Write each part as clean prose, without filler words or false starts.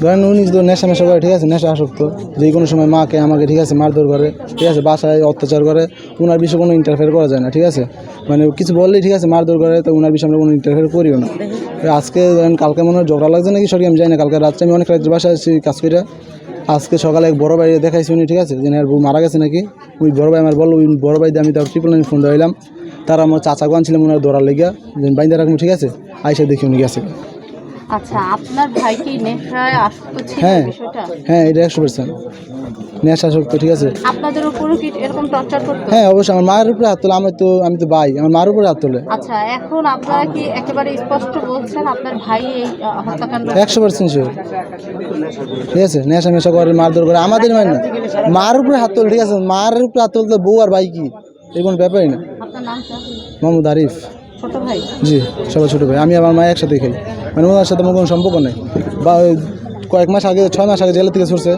ধরেন উনি যদি নেশা মেশা করে, ঠিক আছে, নেশা আসক্ত, যে কোনো সময় মাকে আমাকে, ঠিক আছে, মারধর করে, ঠিক আছে, বাসায় অত্যাচার করে, ওনার বিষয়ে কোনো ইন্টারফেয়ার করা যায় না, ঠিক আছে, মানে কিছু বললেই, ঠিক আছে, মারধর করে, তো ওনার বিষয়ে আমরা কোনো ইন্টারফেয়ার করিও না। আজকে ধরেন কালকে মনে হয় ঝগড়া লাগছে নাকি সরি আমি জানি না, কালকে রাত্রে আমি অনেক রাত্রে বাসায় আসছি কাজ করে, আজকে সকালে এক বড় ভাই দেখাইছি উনি, ঠিক আছে, যে বউ মারা গেছে নাকি, ওই বড় ভাই আমার বললো, ওই বড় ভাই দিয়ে আমি তার 999 ফোন দিলাম, তারা আমার চাচা গান ছিলাম ওনার দৌড়ার লেগিয়া যে বাইন্দা রাখবো, ঠিক আছে, আইসা দেখি উনি গেছে। আচ্ছা, আপনার ভাই কি নেশায় আসক্ত ছিল? হ্যাঁ বিষয়টা হ্যাঁ, এটা 100% নেশা আসক্ত, ঠিক আছে। আপনাদের উপরও কি এরকম টর্চার করতো? হ্যাঁ অবশ্যই, আমার মায়ের উপরে হাত তোলে, আমি তো ভাই, আমার মার উপরে হাত তোলে। আচ্ছা, এখন আপনারা কি একেবারে স্পষ্ট বলছেন আপনার ভাই এই হত্যাকাণ্ড? 100% শিওর, ঠিক আছে, নেশা মেশা করে, মারধর করে, আমাদের মানে না, মার উপরে হাত তোলে, ঠিক আছে, মার উপরে হাত তুলতে বউ আর ভাই কি এই কোনো ব্যাপারই না। আপনার নামটা? মোহাম্মদ আরিফ। ছোট ভাই? জি, সবাই ছোটো ভাই, আমি আমার মা একসাথে খাই, মানে ওনার সাথে আমার কোনো সম্পর্ক নেই। বা ওই কয়েক মাস আগে, 6 মাস আগে জেল থেকে ছুটছে,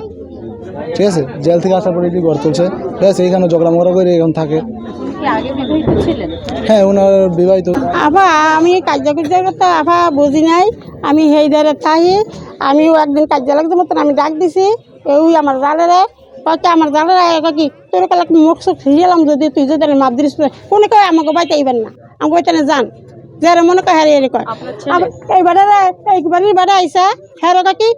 ঠিক আছে, জেল থেকে আসার পরে এটি ঘর চলছে, ঠিক আছে, এইখানে ঝগড়া মগড়া করে এখন থাকে। কি আগে বিবাহিত ছিলেন? হ্যাঁ, ওনার বিবাহিত। আভা আমি কার্যকর্তার কথা আভা বুঝি নাই, আমি সেই দ্বারা তাই আমিও একদিন কার্য লাগতে মতন আমি ডাক দিছি, ওই আমার জালেরে কয়েকটা আমার জালেরা কি তোর কালে মুখ চোখ ফিরিয়েলাম, যদি তুই যদি মাপ দিস কোনো কয় আমাকে বাইতে আইবেন না, আমাকে বাইতে যান, যারা মনে কয় হ্যাঁ এর কয় এইবারে আইসা হ্যাঁ কি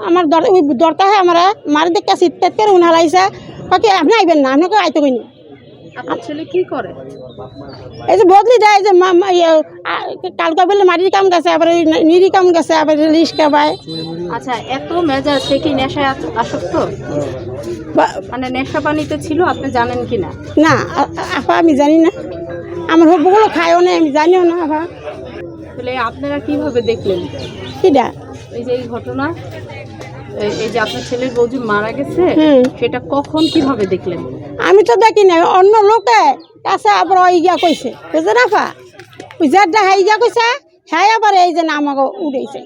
আমার ওই দরটা হ্যাঁ আমরা মারি দেখে শীত করে উন হালাইসা কাকি আপনি আইবেন না, আপনাকে আইতে কইনি। আপনার ছেলে কি করে? এই যে বদলি দেয় যে কালকা বলে মাটির কাম গেছে, আবার নিরি কাম গেছে, আবার রিস্কা পায়। আচ্ছা, এত মেজাজ, সে কি নেশায় আসক্ত? মানে নেশা পানিতে ছিল, আপনি জানেন কি না? না আপা আমি জানি না, আমার হবগুলো খায়ও না, আমি জানিও না আপা। তাহলে আপনারা কিভাবে দেখলেন কিটা এই যে এই ঘটনা, এই যে আপনার ছেলের বউ যে মারা গেছে, সেটা কখন কিভাবে দেখলেন? আমি তো দেখি না, অন্য লোকে কাছে আবার ওই গিয়া কইছে বুঝলেন আপা, ওই যারটা হাই গিয়া কইছে হ্যাঁ, আবার এই যে না আমাকে উড়েছে।